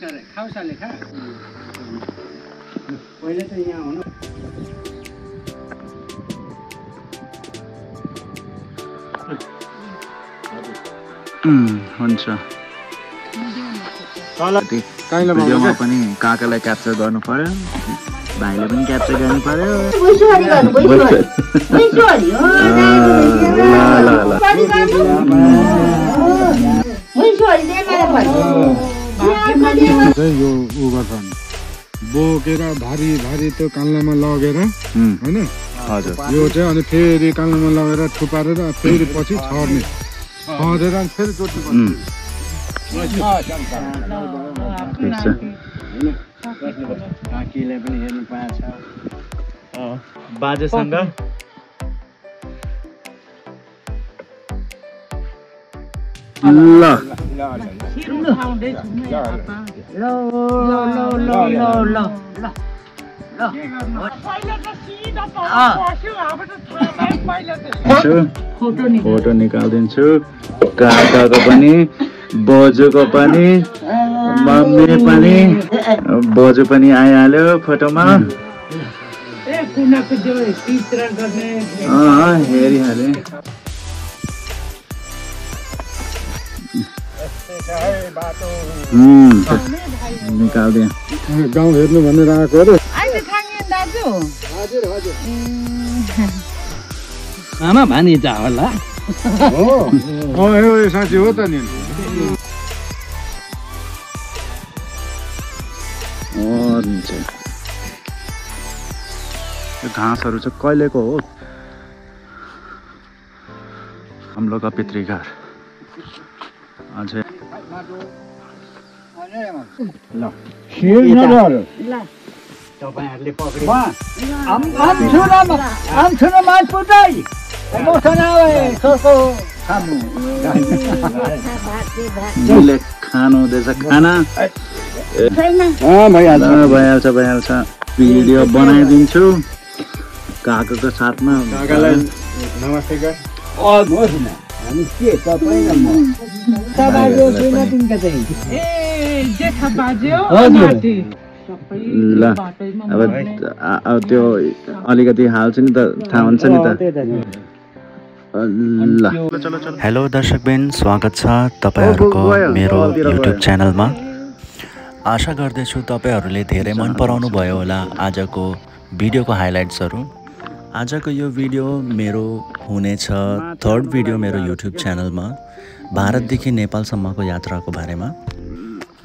नमस्कार खाउसाले खा पहिले त यहाँ हुनु हुन्छ भिडियोमा पनि काकालाई क्याप्चर गर्नु पर्यो भाइले पनि क्याप्चर गर्नु पर्यो यो उ गर्छन् बोकेर भारी भारी त्यो कान्लामा लगेर हैन हजुर यो चाहिँ अनि फेरि कान्लामा लगेर थुपारेर फेरि पछि छर्ने छरेर अनि फेरि जोड्नु पर्छ काकीले पनि हेर्नु पाएछ बाजेसँग ल फोटो निकालिदिन्छु काकाको पनि बोजूको पनि मम्मी पनि बोजू पनि आइहाल्यो फोटोमा हेरिहाले निकालिदिएँ गाउँ हेर्नु भनेर आएको अरे आमा भानिजा होला हो साँच्ची हो त नि घाँसहरू चाहिँ कहिलेको हो हम लोग का पितृघर अझै ल तपाईहरुले पक्रिनु खानु हुँदैछ खाना भइहाल्छ भिडियो बनाइदिन्छु काकाको साथमा नमस्ते गर हामी के तपाई न म बाजे छैन तिनका चाहिँ ए जेठा बाजे हो माथि ल अब त्यो अलिकति हाल्छु नि त थाहा हुन्छ नि त ल हेलो दर्शकबिन स्वागत छ तपाईहरुको मेरो युट्युब च्यानलमा आशा गर्दैछु तपाईहरुले धेरै मन पराउनु भयो होला आजको भिडियोको हाइलाइट्सहरु आजको यो भिडियो मेरो हुनेछ थर्ड भिडियो मेरो युट्युब च्यानलमा भारतदेखि नेपालसम्मको यात्राको बारेमा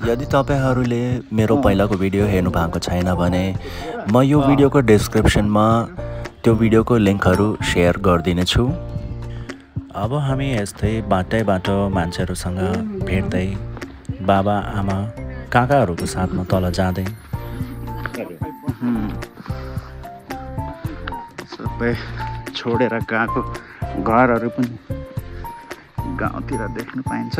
यदि तपाईहरुले मेरो पहिलाको भिडियो हेर्नु भएको छैन भने म यो भिडियोको डिस्क्रिप्सनमा त्यो भिडियोको लिंकहरु शेयर गर्दिने छु अब हामी यस्तै बाटैबाट मान्छेहरुसँग भेट्दै बाबा आमा काकाहरुको साथमा तल जाँदै सबै छोडेर गएको घरहरु पनि गाउँतिर देख्न पाइन्छ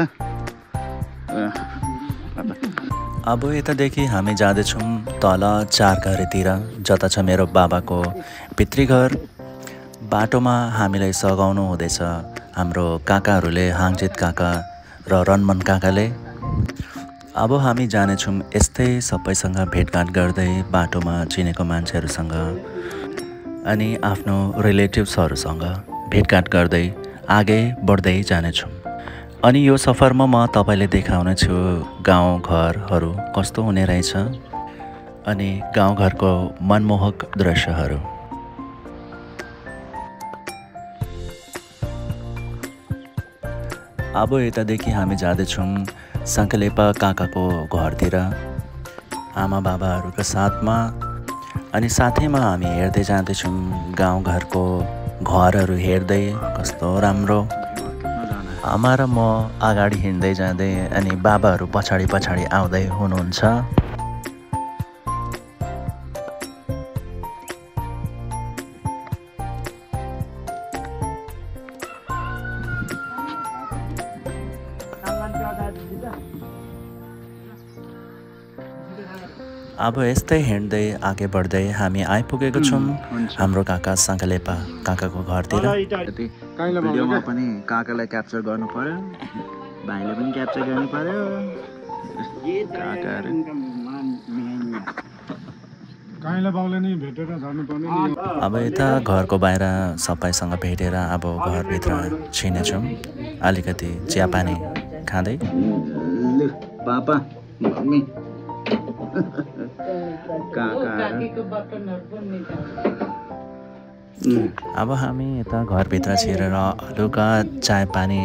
अब यतादेखि हामी जाँदैछौँ तल चारघरेतिर जता छ मेरो बाबाको पितृघर बाटोमा हामीलाई सघाउनु हुँदैछ हाम्रो काकाहरूले हाङजित काका र रनमन काकाले अब हामी जानेछौँ यस्तै सबैसँग भेटघाट गर्दै बाटोमा चिनेको मान्छेहरूसँग अनि आफ्नो रिलेटिभ्सहरूसँग भेटघाट गर्दै आगे बढ्दै जानेछौँ अनि यो सफरमा म तपाईलाई देखाउने छु गाउँ घरहरू कस्तो हुने रहेछ अनि गाउँ घरको मनमोहक दृश्यहरू अब यतादेखि हामी जाँदैछौँ सङ्कलेपा काकाको घरतिर आमा बाबाहरूको साथमा अनि साथैमा हामी हेर्दै जाँदैछौँ गाउँ घरको घरहरू हेर्दै कस्तो राम्रो आमा र म अगाडि हिँड्दै जाँदै अनि बाबाहरू पछाडि पछाडि आउँदै हुनुहुन्छ अब यस्तै हिँड्दै आगे बढ्दै हामी आइपुगेको छौँ हाम्रो काका सङ्कलेपा काकाको घरतिर भिडियोमा पनि काकालाई क्याप्चर गर्नु पर्यो भाइले पनि क्याप्चर गर्नु पर्यो काकाहरु काइला बाउले नि भेटेर जानुपर्ने नि। अब यता घरको बाहिर सबैसँग भेटेर अब घरभित्र छिर्नेछौँ अलिकति चियापानी खाँदै। पापा मम्मी अब हामी यता घरभित्र छिरेर हलुका चाय पानी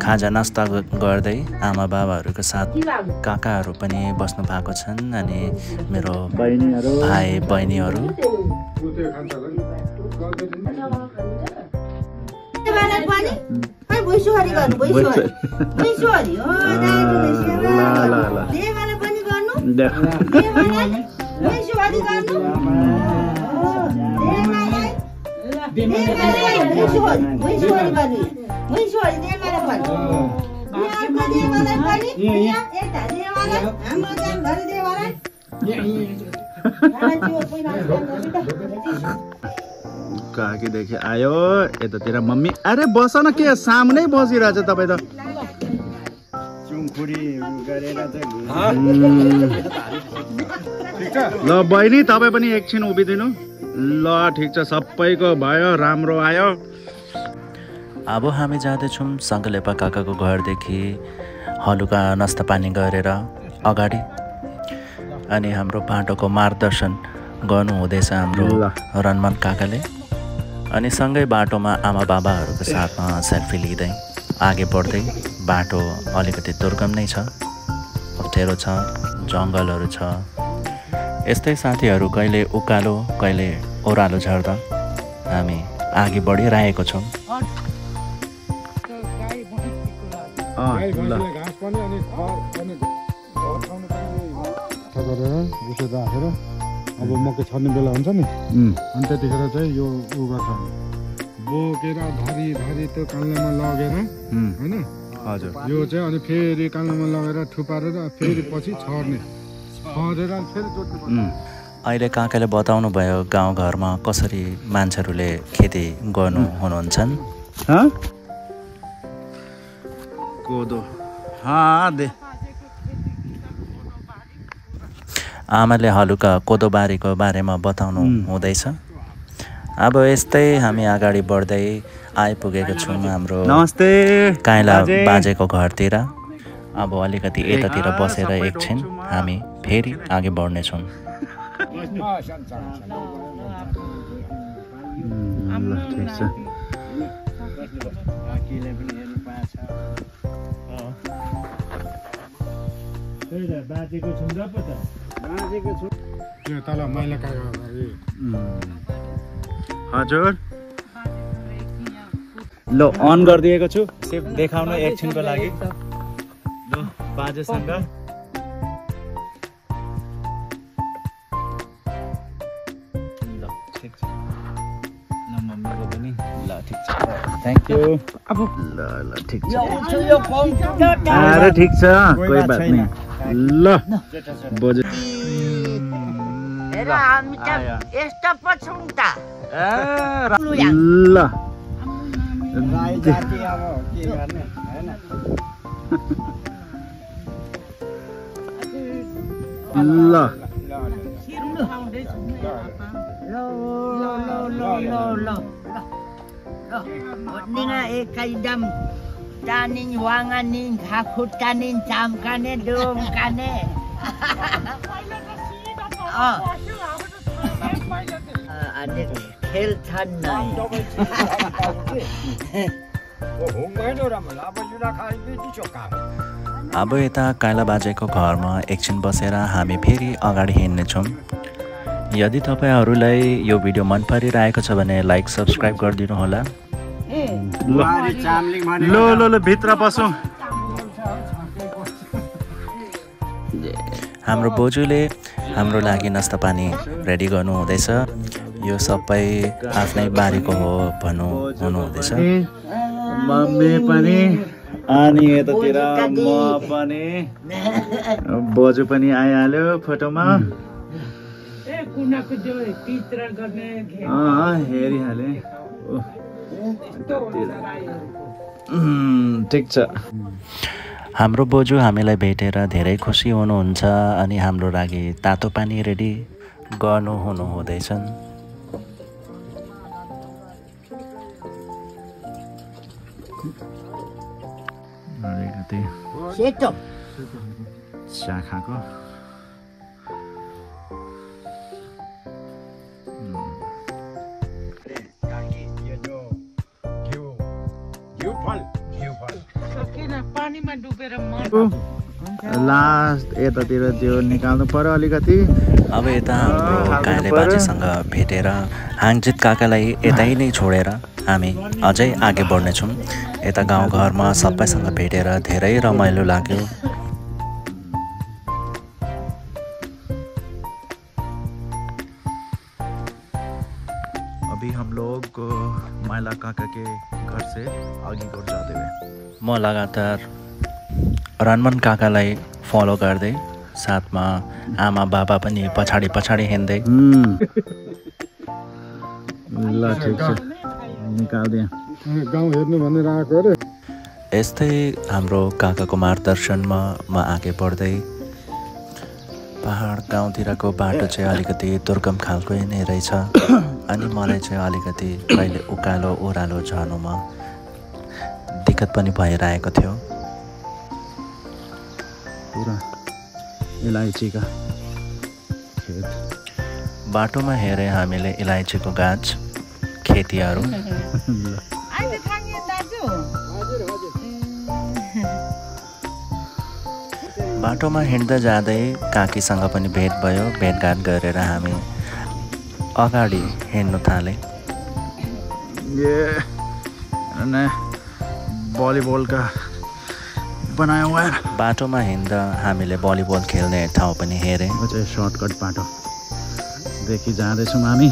खाजा नास्ता गर्दै आमा बाबाहरूको साथ काकाहरू पनि बस्नु भएको छन् अनि मेरो भाइ बहिनीहरू। काकीदेखि आयो यतातिर मम्मी। अरे बस न, के सामुनै बसिरहेछ तपाईँ त। ल बहिनी तपाईँ पनि एकछिन उभिदिनु। ल ठिक छ, सबैको भयो, राम्रो आयो। अब हामी जाँदैछौँ सङ्कलेपा काकाको घरदेखि हलुका नास्ता पानी गरेर अगाडि। अनि हाम्रो बाटोको मार्गदर्शन गर्नु हुँदैछ हाम्रो रनमान काकाले। अनि सँगै बाटोमा आमा बाबाहरूको साथमा सेल्फी लिँदै अघि बढ्दै। बाटो अलिकति दुर्गम नै छ, अप्ठ्यारो छ, जङ्गलहरू छ। यस्तै साथीहरू कहिले उकालो कहिले ओह्रालो झर्दा हामी अघि बढिरहेको छौँ। अब मकै छर्ने बेला हुन्छ नि, अनि त्यतिखेर चाहिँ यो उ गर्छ, बोकेर भारी भारी त्यो कान्लामा लगेर होइन। हजुर, यो चाहिँ अनि फेरि कान्लामा लगेर थुपारेर फेरि पछि छरेर फेरि जोत्नु। अहिले काकाले बताउनु भयो गाउँघरमा कसरी मान्छेहरूले खेती गर्नु हुनुहुन्छन्। कोदो आमाले हलुका कोदोबारीको बारेमा बताउनु हुँदैछ। अब यस्तै हामी अगाडि बढ्दै आइपुगेको छौँ हाम्रो काइला बाजेको घरतिर। अब अलिकति यतातिर बसेर एकछिन हामी फेरि अघि बढ्नेछौँ। तल माइला काका। हजुर, ल अन गरिदिएको छु, सिर्फ देखाउनु एकछिनको लागि। ल बाजेसँग ल ठिक छ, ल मम्मीको पनि ल ठिक छ, थ्याङ्क यू। अब ल ल ठिक छ, अरे ठिक छ, कोही बात नहीं। ल बोजू हामी त यस्तो पो छौँ त। ल राई जाति अब के गर्ने हैन। ल ninga kaidam tanin wanganin hakutanin chamkane dumkane. Ada खेल छन् नै। अब यता काइला बाजेको घरमा एकछिन बसेर हामी फेरि अगाडि हिँड्नेछौँ। यदि तपाईहरूलाई यो भिडियो मन परिरहेको छ भने लाइक सब्सक्राइब गरिदिनु होला। ल ल ल भित्र बसौँ। हाम्रो बोजूले हाम्रो लागि नास्ता पानी रेडी गर्नु हुँदैछ। यो सबै आफ्नै बारीको हो भन्नु हुनुहुँदैछ। मम्मी पनि अनि यतातिर म पनि, बोजू पनि आइहाल्यो फोटोमा। हेरिहाले, ठिक छ। हाम्रो बोजू हामीलाई भेटेर धेरै खुसी हुनुहुन्छ अनि हाम्रो लागि तातो पानी रेडी गर्नु हुँदैछन्। सेतो चिया खाएको लास्ट यतातिर त्यो निकाल्नु पर्यो अलिकति। अब यता हाम्रो काले बाजेसँग भेटेर हाङजित काकालाई यतै नै छोडेर हामी अझै अघि बढ्नेछौँ। यता गाउँघरमा सबैसँग भेटेर धेरै रमाइलो लाग्यो। अभी हम लोग माइला काका के घर से आगे बढ़ जाते हुए म लगातार रनमन काकालाई फलो गर्दै साथमा आमा बाबा पनि पछाडि पछाडि हिँड्दै। ल ठिक छ निकाल्दिएँ। गाउँ हेर्नु भनेर आएको अरे। यस्तै हाम्रो काकाको मार्गदर्शनमा म अघि बढ्दै पहाड गाउँतिरको बाटो चाहिँ अलिकति दुर्गम खालको नै रहेछ अनि मलाई चाहिँ अलिकति कहिले उकालो ओह्रालो झर्नुमा दिक्कत पनि भइरहेको थियो। पुरा इलायचीका खेत बाटोमा हेरे हामीले इलायचीको गाछ खेतीहरू। बाटोमा हिँड्दा जाँदै काकीसँग पनि भेट भयो। भेटघाट गरेर हामी अगाडि हिँड्नु थाले। भलिबल का बनाया हुआ है। बाटोमा हिँड्दा हामीले भलिबल खेल्ने ठाउँ पनि हेरे। चाहिँ सर्टकट बाटो देखि जाँदैछौँ हामी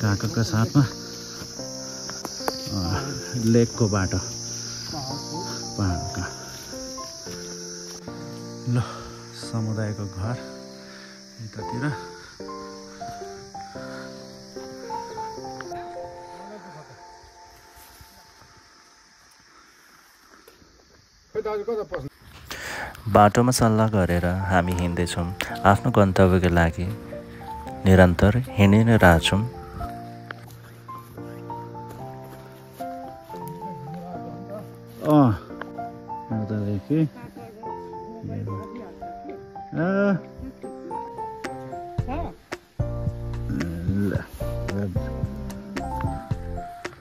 काकाका साथमा। लेकको बाटो पहाडका। ल समुदायको घर यतातिर। बाटोमा सल्लाह गरेर हामी हिँड्दैछौँ। आफ्नो गन्तव्यको लागि निरन्तर हिँडि नै रहेछौँ।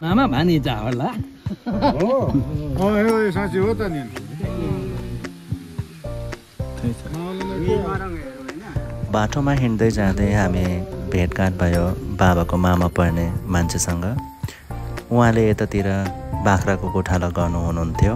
मामा भानिजा होला। साँच्ची हो त नि। बाटोमा हिँड्दै जाँदै हामी भेटघाट भयो बाबाको मामा पर्ने मान्छेसँग। उहाँले यतातिर बाख्राको गोठाला गर्नु हुनुहुन्थ्यो।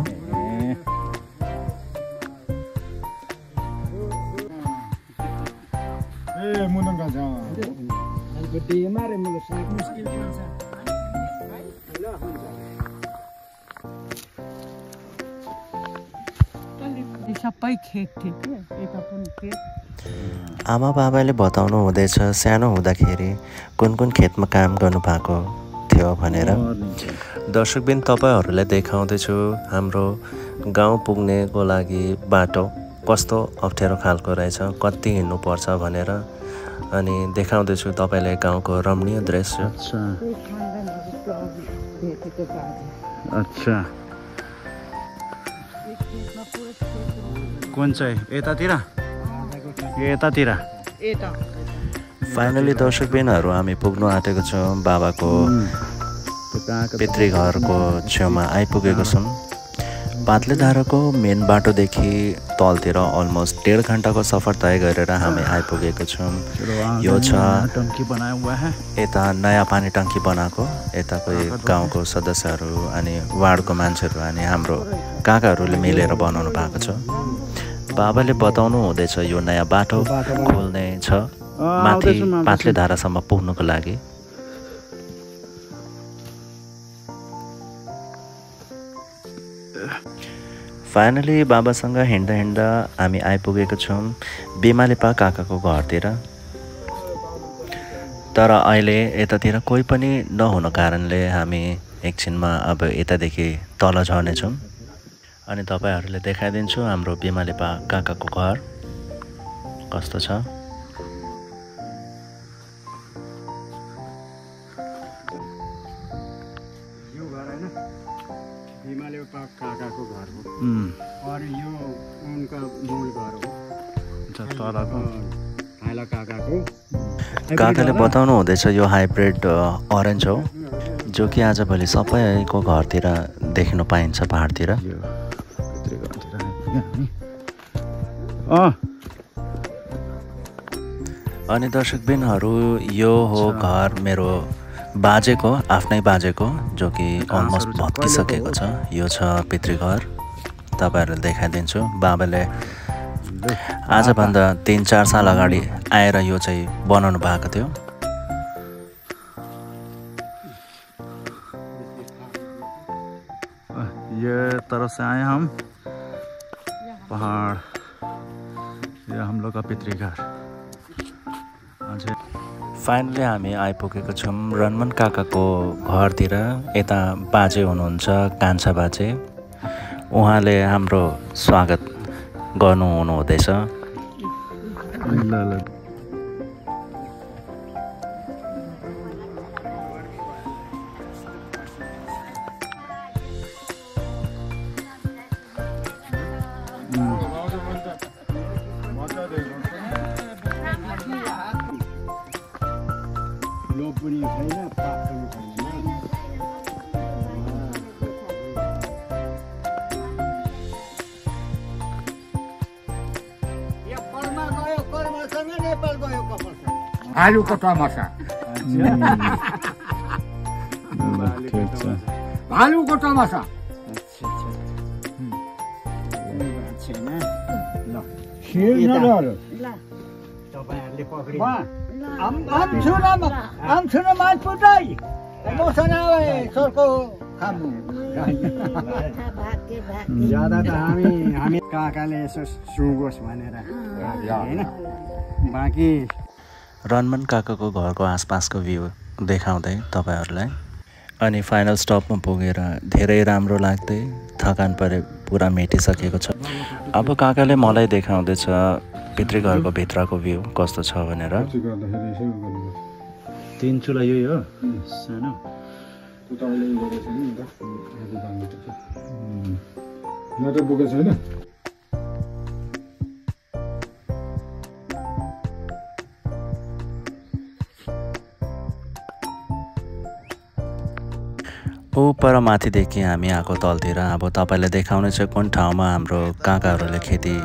आमा बाबाले बताउनु हुँदैछ सानो हुँदाखेरि कुन कुन खेतमा काम गर्नु भएको थियो भनेर। दर्शकबिन तपाईँहरूलाई देखाउँदैछु हाम्रो गाउँ पुग्नेको लागि बाटो कस्तो अप्ठ्यारो खालको रहेछ, कति हिँड्नुपर्छ भनेर। अनि देखाउँदैछु तपाईँलाई गाउँको रमणीय दृश्य। अच्छा कुन चाहिँ यतातिर यतातिर। फाइनली दर्शकबिनहरू हामी पुग्नु आँटेको छौँ। बाबाको पितृ घरको छेउमा आइपुगेको छौँ। पातलेधाराको मेन बाटोदेखि तलतिर अलमोस्ट 1.5 घन्टाको सफर तय गरेर हामी आइपुगेको छौँ। यो छ यता नयाँ पानी टङ्की बनाएको। यताको गाउँको सदस्यहरू अनि वार्डको मान्छेहरू अनि हाम्रो काकाहरूले मिलेर बनाउनु भएको छ। बाबाले बताउनु हुँदैछ यो नयाँ बाटो खोल्ने छ माथि पातलेधारासम्म पुग्नुको लागि। फाइनली बाबासँग हिँड्दा हिँड्दा हामी आइपुगेको छौँ बिमालेपा काकाको घरतिर। तर अहिले यतातिर कोही पनि नहुनु कारणले हामी एकछिनमा अब यतादेखि तल झर्नेछौँ। अनि तपाईहरुले देखाइदिन्छु हाम्रो बिमालेपा काकाको घर कस्तो छ। यो घर हैन बिमालेपा काकाको घर हो। और यो उनका मूल घर हो। तलको हाइला काकाको काकाले बताउनु हुँदैछ यो हाइब्रिड अरेन्ज हो जो कि आजभोलि सबैको घरतिर देख्न पाइन्छ पहाडतिर। अनि दर्शकबिनहरु यो हो घर मेरो बाजेको आफ्नै बाजेको जो कि अलमोस्ट भत्किसकेको छ। यो छ पितृघर तपाईहरुले देखाइदिन्छु। बाबाले आजभन्दा 3-4 साल अगाडि आएर यो चाहिँ बनाउनु भएको थियो। ये तरफ से आए हम पहाड़, ये हम लोग का पितृघर। फाइनली हामी आइपुगेको छौँ रनमन काकाको घरतिर। यता बाजे हुनुहुन्छ कान्छा बाजे, उहाँले हाम्रो स्वागत गर्नु हुँदैछ। आलू को टमाटर आलू को टमाटर ज्यादा त हामी काकाले यसो सुगोस् भनेर हैन। बाँकी रनमन काकाको घरको आसपासको भ्यू देखाउँदै तपाईहरुलाई। अनि फाइनल स्टपमा पुगेर धेरै राम्रो लाग्दै थकान परे पुरा मेटिसकेको छ। अब काकाले मलाई देखाउँदैछ पितृघरको भित्रको भ्यू कस्तो छ भनेर। 3 चुला यही हो सानो। पर माथिदेखि हामी आएको तलतिर। अब तपाईलाई देखाउने चाहिँ कुन ठाउँमा हाम्रो काकाहरूले खेती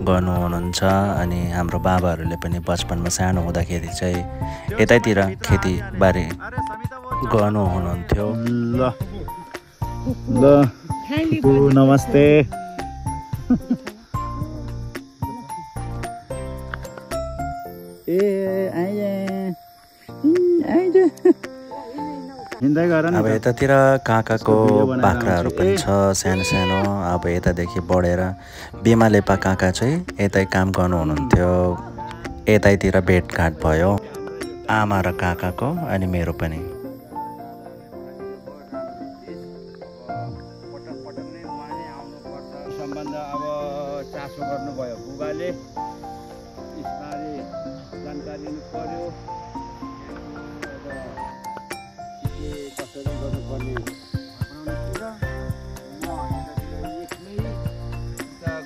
गर्नु हुनुहुन्छ अनि हाम्रो बाबाहरूले पनि बचपनमा सानो हुँदाखेरि चाहिँ यतैतिर खेतीबारी गर्नु हुनुहुन्थ्यो। ल नमस्ते। अब यतातिर काकाको बाख्राहरू पनि छ सानो सानो। अब यतादेखि बढेर बिमालेपा काका चाहिँ यतै काम गर्नु हुनुहुन्थ्यो। यतैतिर भेटघाट भयो आमा र काकाको अनि मेरो पनि। सम्बन्ध अब चासो गर्नुभयो बुबाले, यसबारे जानकारी लिनु पर्यो। कसरी गर्नुपर्ने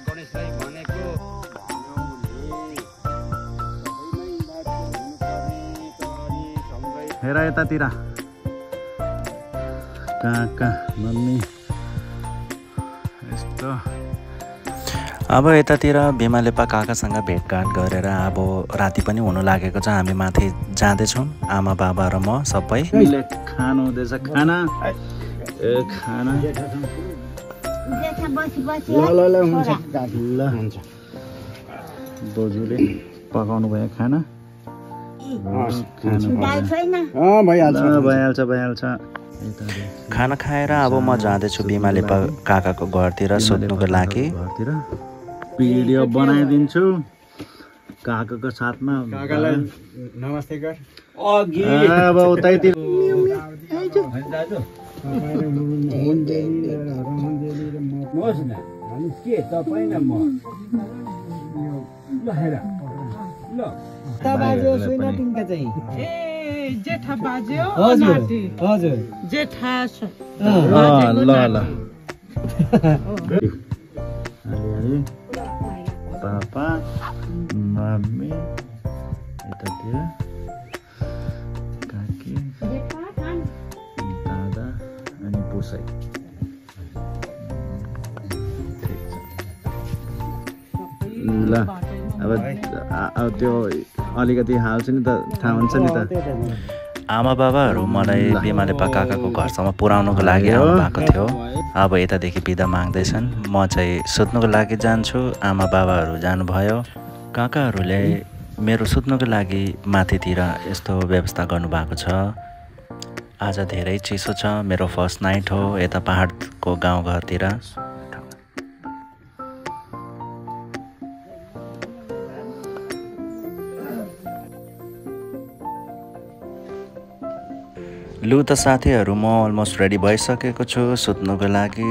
गणेशलाई भनेको हेर यतातिर काका मम्मी यस्तो। अब यतातिर बिमालेपा काकासँग भेटघाट गरेर अब राति पनि हुन लागेको छ। हामी माथि जाँदैछौँ आमा बाबा र म सबै। खानु हुँदैछ खाना खाना। ल बोजूले पकाउनु भयो खाना। भइहाल्छ। खाना खाएर अब म जाँदैछु बिमालेपा काकाको घरतिर सोध्नुको लागि। भिडियो बनाइदिन्छु काकाको साथमा। काकालाई नमस्ते कर। अब उतैतिर जेठा बाज्यो हजुर हजुर जेठा ल ल अलि पापा मम्मी यतातिर काकी दादा अनि पुसाई ल अब त्यो अलिकति हाल्छु नि त थाहा हुन्छ नि त आमा बाबाहरू मलाई बिमालेपा काकाको घरसम्म पुर्याउनुको लागि आउनु भएको थियो। अब यतादेखि बिदा माग्दैछन्, म चाहिँ सुत्नुको लागि जान्छु। आमा बाबाहरू जानुभयो। काकाहरूले मेरो सुत्नुको लागि माथितिर यस्तो व्यवस्था गर्नुभएको छ। आज धेरै चिसो छ, मेरो फर्स्ट नाइट हो यता पहाडको गाउँघरतिर। लु त साथीहरू, म अलमोस्ट रेडी भइसकेको छु सुत्नुको लागि।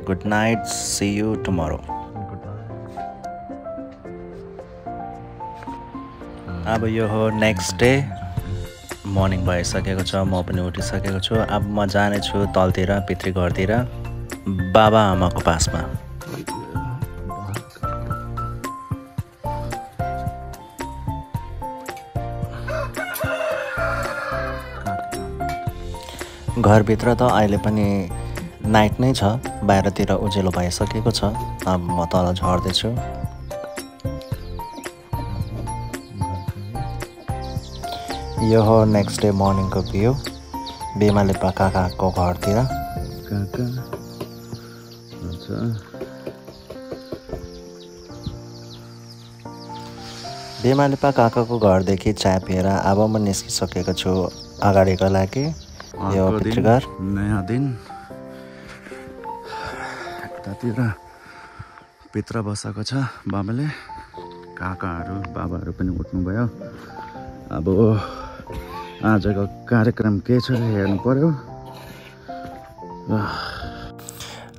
Good night, see you tomorrow. अब यो हो नेक्स्ट डे, मर्निङ भइसकेको छ, म पनि उठिसकेको छु। अब म जानेछु तलतिर पितृघरतिर बाबा आमाको पासमा। घरभित्र त अहिले पनि नाइट नै छ, बाहिरतिर उज्यालो भइसकेको छ। अब म तल झर्दैछु। यो हो नेक्स्ट डे मर्निङको भ्यू बिमालेपा काकाको घरतिर। काका हुन्छ बिमालेपा काकाको घरदेखि चाय पिएर अब म निस्किसकेको छु अगाडिको लागि। यो पितृघर। नयाँ दिन यतातिर पित्र बसेको छ बाबाले। काकाहरू बाबाहरू पनि उठ्नुभयो। अब आजको कार्यक्रम के छ हेर्नु पर्यो।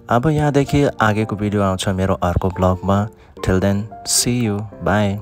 अब यहाँदेखि आगेको भिडियो आउँछ मेरो अर्को ब्लगमा। Till then see you, by.